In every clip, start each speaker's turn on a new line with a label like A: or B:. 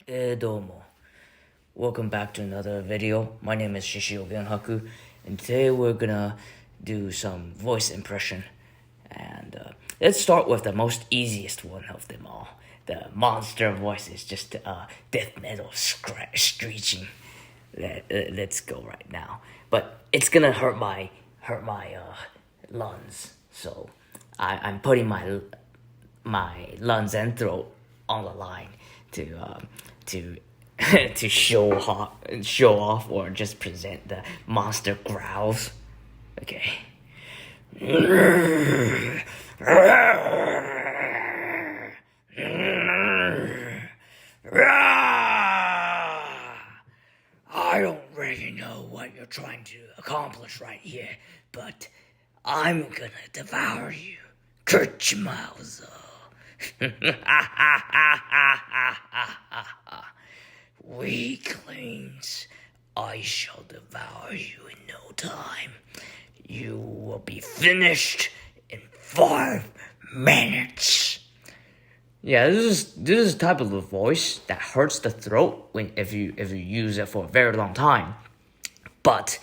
A: Domo. Welcome back to another video. My name is Genhaku, and today we're gonna do some voice impression. And let's start with the most easiest one of them all. The monster voice is just death metal screeching. Let's go right now. But it's gonna hurt my lungs, so I'm putting my lungs and throat on the line to to show off or just present the monster growls. Okay. I don't really know what you're trying to accomplish right here, but I'm gonna devour you. Cut your mouths off. Weaklings, I shall devour you in no time. You will be finished in 5 minutes. Yeah, this is type of a voice that hurts the throat if you use it for a very long time. But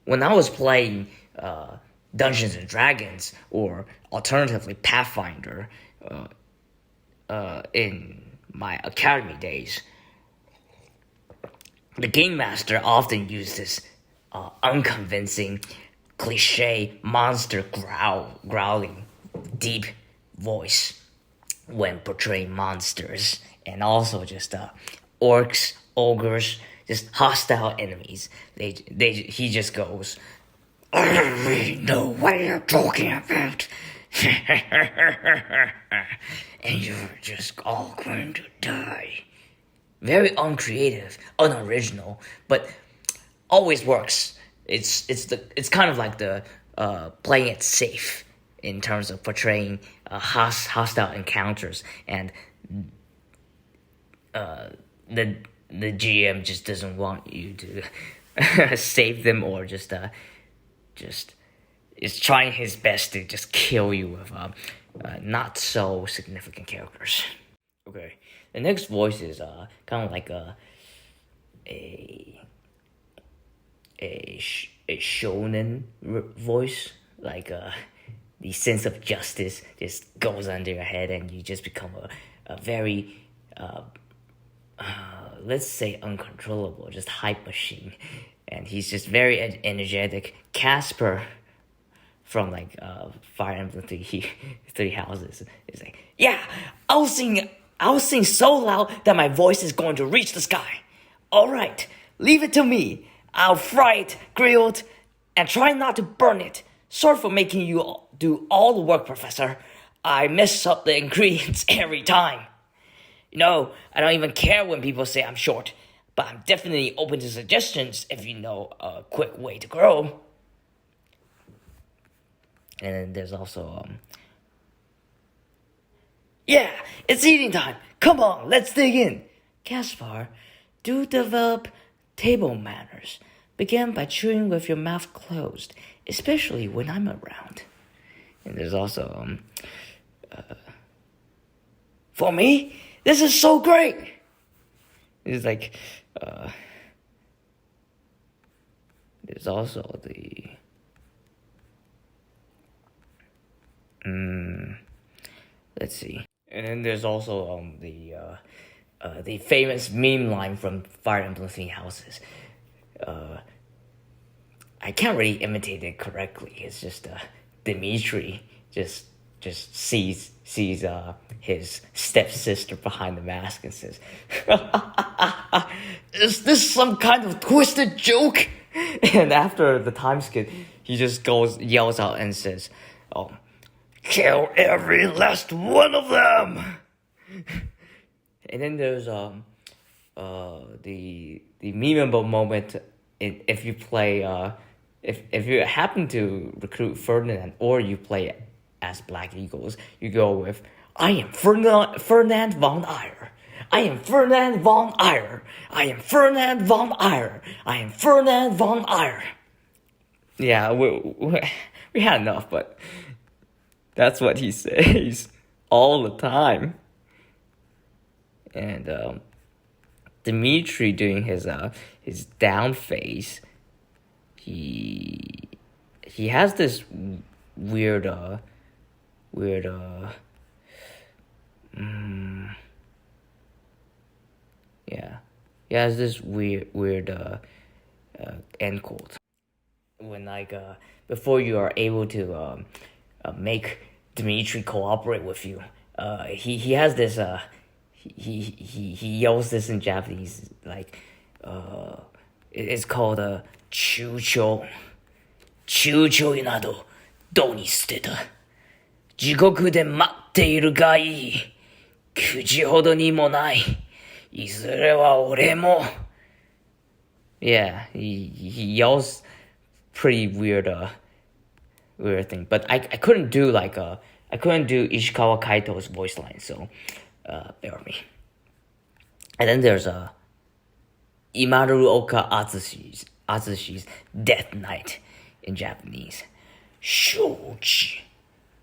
A: when I was playing Dungeons and Dragons, or alternatively Pathfinder, in my academy days, the game master often used this unconvincing, cliche monster growling deep voice when portraying monsters, and also just orcs, ogres, just hostile enemies. He just goes, I don't really know what you're talking about. And you're just all going to die. Very uncreative, unoriginal, but always works. It's kind of like the playing it safe in terms of portraying hostile encounters, and the GM just doesn't want you to save them, or just is trying his best to just kill you with not so significant characters. Okay, the next voice is kind of like a shonen voice, like the sense of justice just goes under your head, and you just become a very let's say uncontrollable, just hype machine. And he's just very energetic. Casper from like Fire Emblem Three Houses is like, yeah, I'll sing so loud that my voice is going to reach the sky. All right, leave it to me. I'll fry it, grill it, and try not to burn it. Sorry for making you do all the work, Professor. I mess up the ingredients every time. No, I don't even care when people say I'm short, but I'm definitely open to suggestions if you know a quick way to grow. And then there's also, yeah, it's eating time. Come on, let's dig in. Caspar, do develop table manners. Begin by chewing with your mouth closed, especially when I'm around. And there's also, for me, this is so great. It's like, there's also the, let's see. And then there's also the famous meme line from Fire Emblem Three Houses. I can't really imitate it correctly. It's just Dimitri just sees his stepsister behind the mask and says, "Is this some kind of twisted joke?" And after the time skip, he just yells out and says, "Oh, kill every last one of them!" And then there's the memeable moment if you play if you happen to recruit Ferdinand, or you play as Black Eagles, you go with, I am Ferdinand von Eyre. I am Ferdinand von Eyre. I am Ferdinand von Eyre. I am Ferdinand von Eyre. Yeah, we had enough, but that's what he says all the time. And Dimitri doing his down phase, he has this weird weird yeah, he has this weird end quote when like before you are able to make Dimitri cooperate with you. He has this he yells this in Japanese like it's called chucho. Chuchoなどどうに捨てた。地獄で待っているがいい。口ほどにもない。いずれは俺も。Yeah, he yells pretty weird thing, but I couldn't do like I couldn't do Ishikawa Kaito's voice line, so bear with me. And then there's Imaruoka Atsushi's Death Knight in Japanese. 承知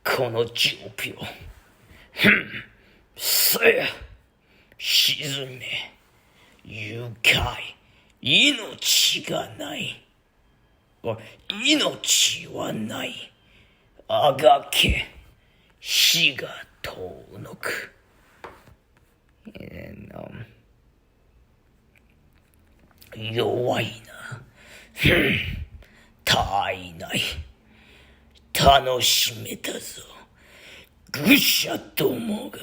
A: この状況。せや沈め愉快命がない命はないあがけ死が遠のく And弱いな体内楽しめたぞ愚者どもが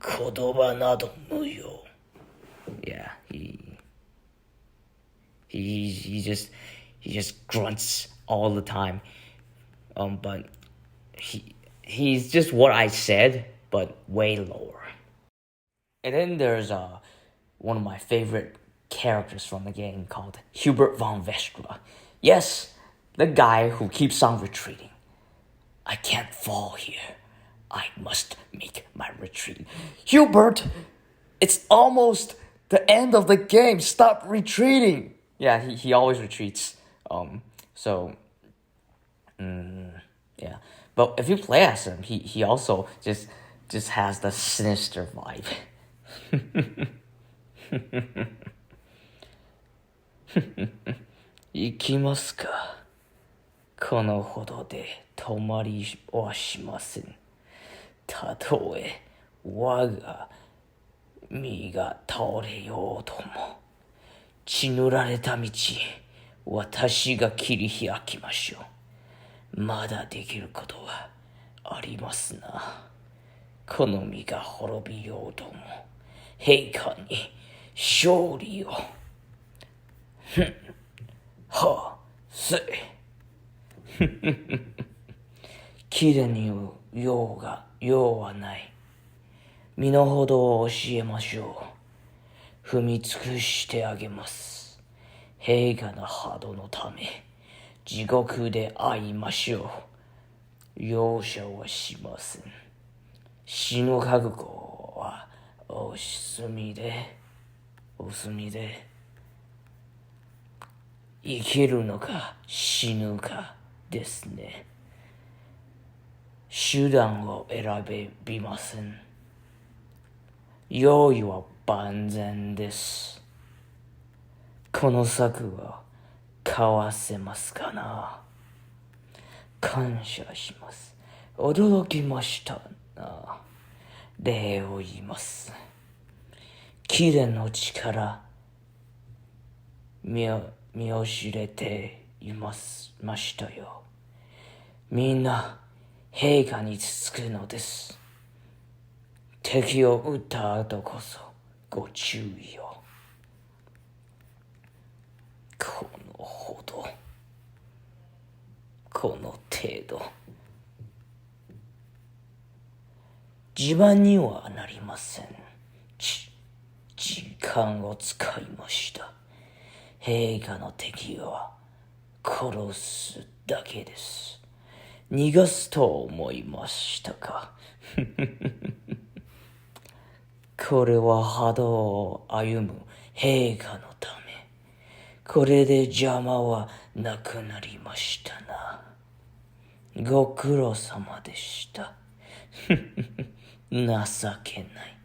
A: 言葉など無用 Yeah, he just grunts all the time. But he's just what I said, but way lower. And then there's one of my favorite characters from the game called Hubert von Vestra. Yes, the guy who keeps on retreating. I can't fall here. I must make my retreat. Hubert, it's almost the end of the game. Stop retreating. Yeah, he always retreats. Yeah. But if you play as him, he also just has the sinister vibe. 行きますか。このほどで止まりはしません。たとえ我が身が倒れようとも、血塗られた道、私が切り開きましょう。まだできることはありますな。この身が滅びようとも、陛下に勝利を。はせ。貴殿に用はない。身の程を教えましょう。踏み尽くしてあげます。陛下の波のため、地獄で会いましょう。容赦はしません。死の覚悟はお済みで、生きるのか死ぬかですね。手段を選びません。用意は万全です。この策は交わせますかな。感謝します。驚きましたな。礼を言います。貴殿の力、見知れていましたよ。みんな、陛下につくのです。敵を撃った後こそご注意を。このほど、この程度。自慢にはなりません。時間を使いました。陛下の敵は殺すだけです。逃がすと思いましたか。これは波動を歩む陛下のため。これで邪魔はなくなりましたな。ご苦労様でした。情けない。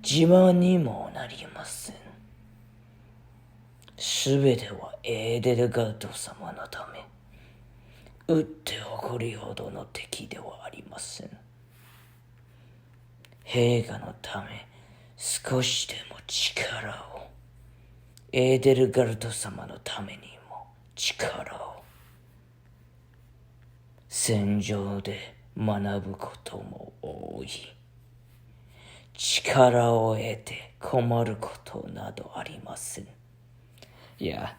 A: 自慢にもなりません。すべてはエーデルガルト様のため。撃って怒るほどの敵ではありません。陛下のため少しでも力を。エーデルガルト様のためにも力を。戦場で学ぶことも多い。力を得て困ることなどありません。Yeah,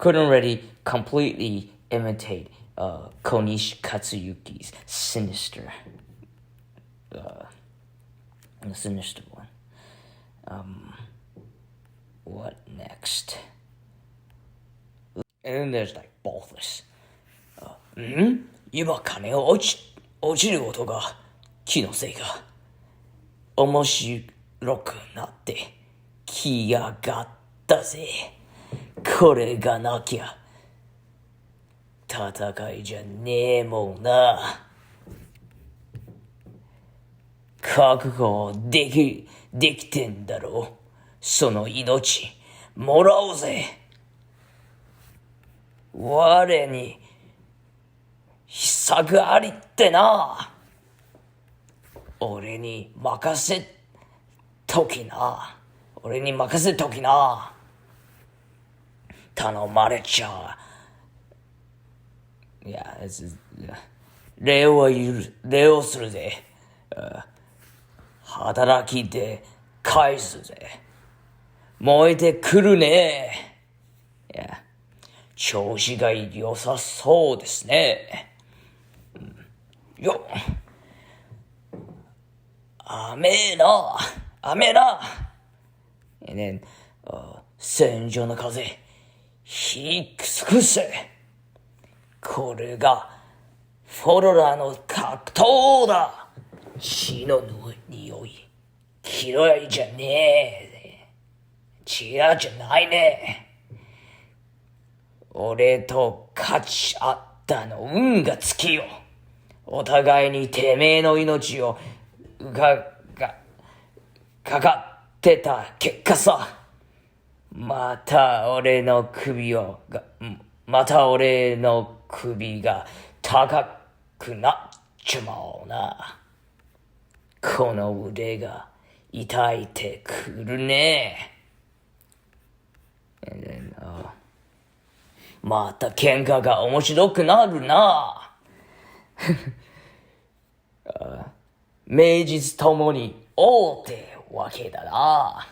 A: couldn't really completely imitate Konishi Katsuyuki's sinister one. What next? And then there's like Balthus. 今金が落ちる音が気のせいか。面白くなってきやがったぜ。これがなきゃ戦いじゃねえもんな。覚悟できてんだろう。その命もらおうぜ。我に秘策ありってな。俺に任せときな。頼まれちゃう。いや、礼をするぜ。働きで返すぜ。燃えてくるね。いや、調子が良さそうですね。よっ。雨な。And then, 戦場の風、ひくすくせ。これが、フォロラの格闘だ。血の匂い、嫌いじゃねえ。嫌じゃないね。俺と勝ち合ったの運がつきよ。お互いにてめえの命をかかってた結果さ。また俺の首が高くなっちまおうな。この腕が痛いてくるね。And then, また喧嘩が面白くなるな。名実ともに王ってわけだな。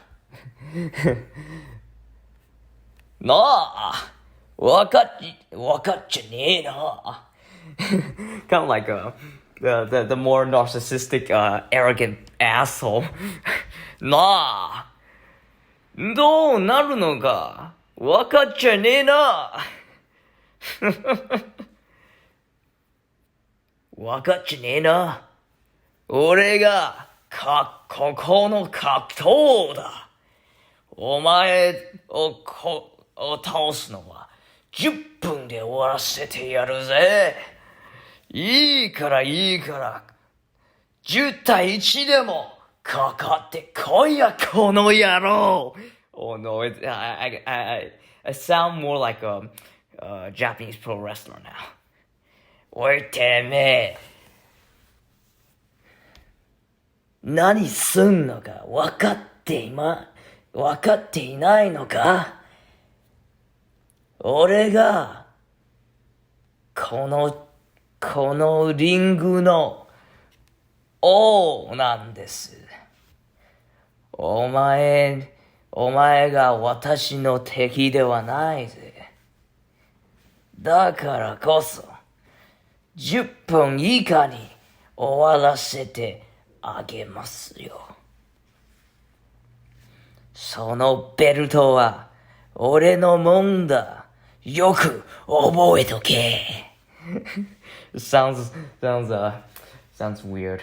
A: なあ、わかっちゃねえな。Kind of like the more narcissistic, arrogant asshole. なあ、どうなるのかわかっちゃねえな。わかっちゃねえな。俺がここの格闘だ。お前を倒すのは10分で終わらせてやるぜ。いいから10対1でもかかってこいやこの野郎。Oh no, I sound more like a Japanese pro wrestler now. おいてめえ、何すんのか分かっていないのか。俺がこのリングの王なんです。お前が私の敵ではないぜ。だからこそ10分以下に終わらせてあげますよ。そのベルトは俺のもんだ。よく覚えとけ。sounds weird.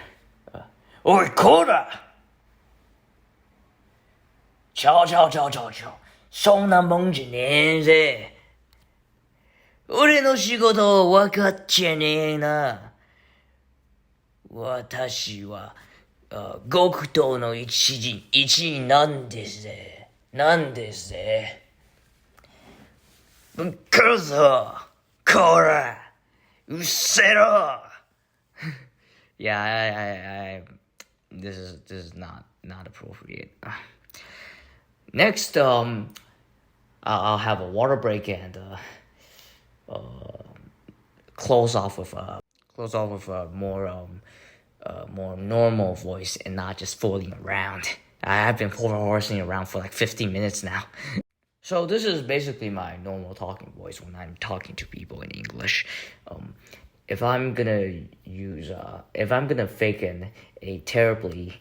A: おいこら。ちょ。そんなもんじゃねえぜ。俺の仕事分かっちゃねえな。私は極東の一員なんですぜ。Kuzo, Kora, Usero. Yeah, this is not appropriate. Next, I'll have a water break and close off with a more normal voice and not just fooling around. I've been horsing around for like 15 minutes now. So this is basically my normal talking voice when I'm talking to people in English. If I'm gonna fake a terribly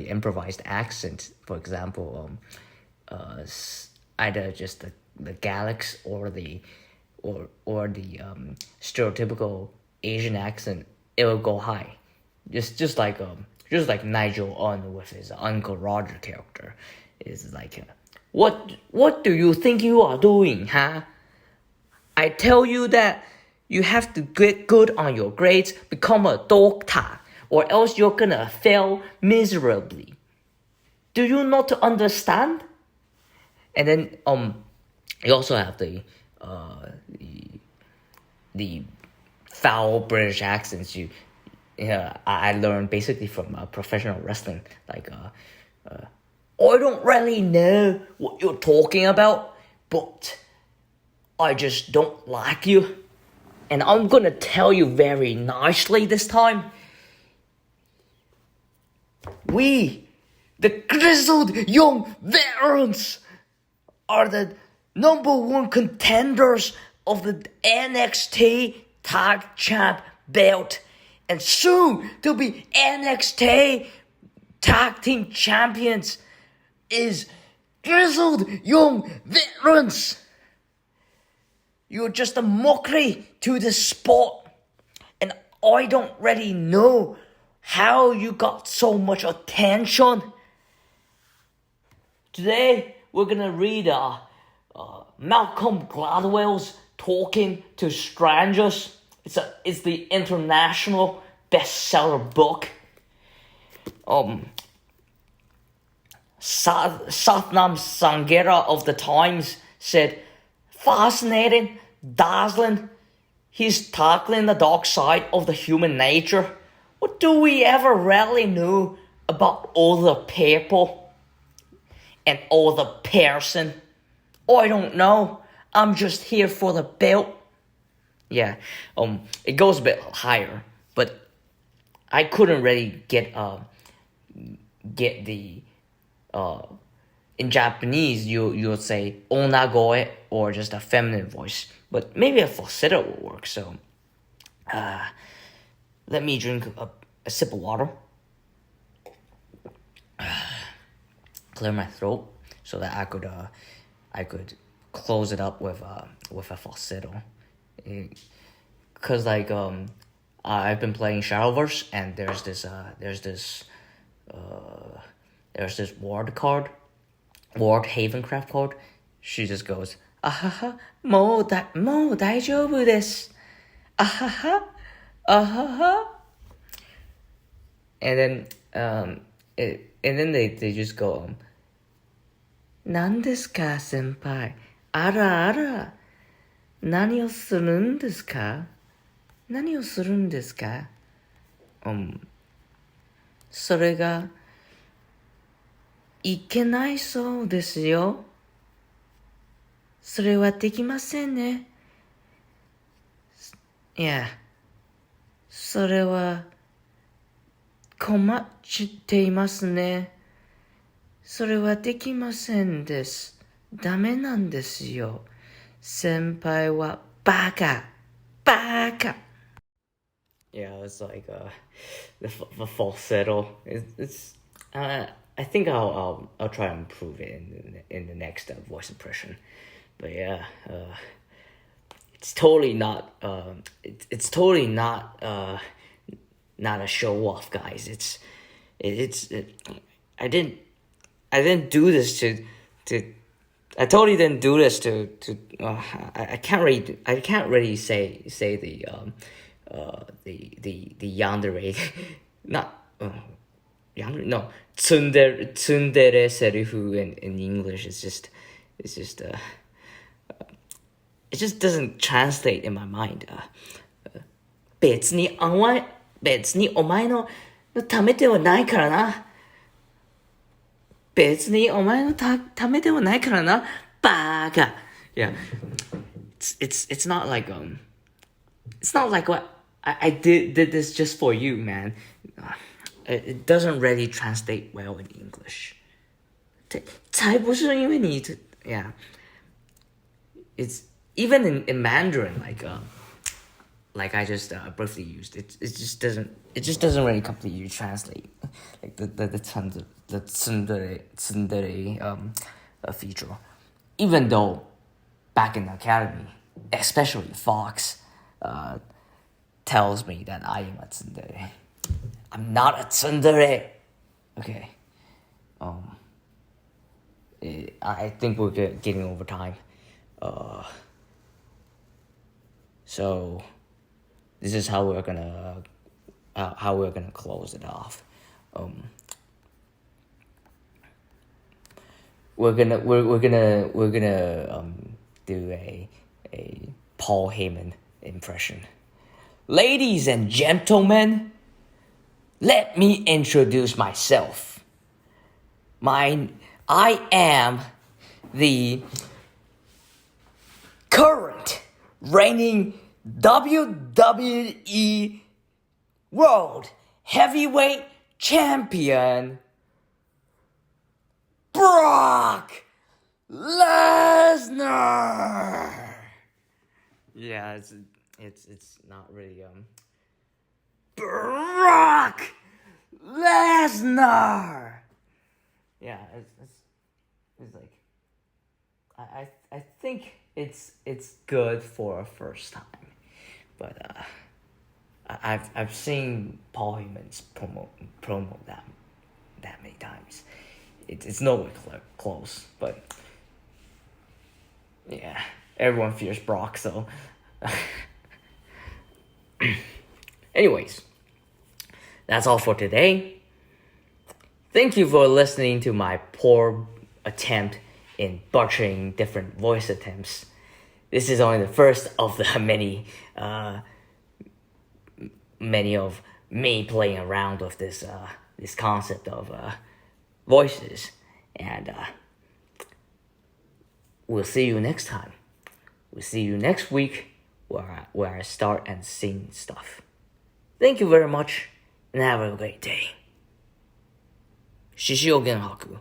A: improvised accent, for example, either just the Galax or the stereotypical Asian accent, it will go high, just like Nigel on with his Uncle Roger character, is like, what do you think you are doing, huh? I tell you that you have to get good on your grades, become a doctor, or else you're gonna fail miserably. Do you not understand? And then you also have the foul British accents I learned basically from professional wrestling. Like I don't really know what you're talking about, but I just don't like you. And I'm gonna tell you very nicely this time. We, the grizzled young veterans, are the #1 contenders of the NXT Tag Champ belt, and soon to be NXT Tag Team Champions is grizzled young veterans. You're just a mockery to the sport, and I don't really know how you got so much attention. Today, we're gonna read Malcolm Gladwell's Talking to Strangers. It's the international bestseller book. Satnam Sanghera of the Times said, fascinating, dazzling. He's tackling the dark side of the human nature. What do we ever really know about other people and other person? I don't know. I'm just here for the belt. Yeah, it goes a bit higher, but I couldn't really get the in Japanese you would say onagoe or just a feminine voice, but maybe a falsetto will work. So let me drink a sip of water, clear my throat so that I could close it up with a falsetto. Cause like I've been playing Shadowverse, and there's this ward Havencraft card. She just goes, ahaha, mo daijoubu desu, ahaha, ahaha. And then they just go, 何ですか先輩、あらあら、何をするんですか、何をするんですか。それがいけないそうですよ。それはできませんね。いや、それは困っていますね。それはできませんです。ダメなんですよ。先輩はバカ、バカ。Yeah, it's like the falsetto. It's I think I'll try to improve it in the next voice impression. But yeah, it's totally not it's totally not a show off, guys. I didn't do this to I totally didn't do this to I can't really say the yandere not yandere, no, tsundere serifu in English. It's just it just doesn't translate in my mind. 別にお前のためではないからな。別にお前のためではないからな。バカ。Yeah. It's not like it's not like what I did this just for you, man. It doesn't really translate well in English. 才不是因为你 yeah. It's even in Mandarin, like I just briefly used it. It just doesn't really completely translate like the tsundere feature. Even though back in the academy, especially Fox, tells me that I am a tsundere. I'm not a tsundere. Okay. I think we're getting over time. So this is how we're gonna close it off. We're gonna do a Paul Heyman impression. Ladies and gentlemen, let me introduce myself. I am the current reigning WWE World Heavyweight Champion, Brock Lesnar. Yeah, it's not really Brock Lesnar. Yeah, it's like I think it's good for a first time, but I've seen Paul Heyman's promo that many times. It's nowhere close, but yeah, everyone fears Brock, so. Anyways, that's all for today. Thank you for listening to my poor attempt in butchering different voice attempts. This is only the first of the many of me playing around with this concept of voices, and we'll see you next time. We'll see you next week where I start and sing stuff. Thank you very much, and have a great day. 谢谢Genhaku。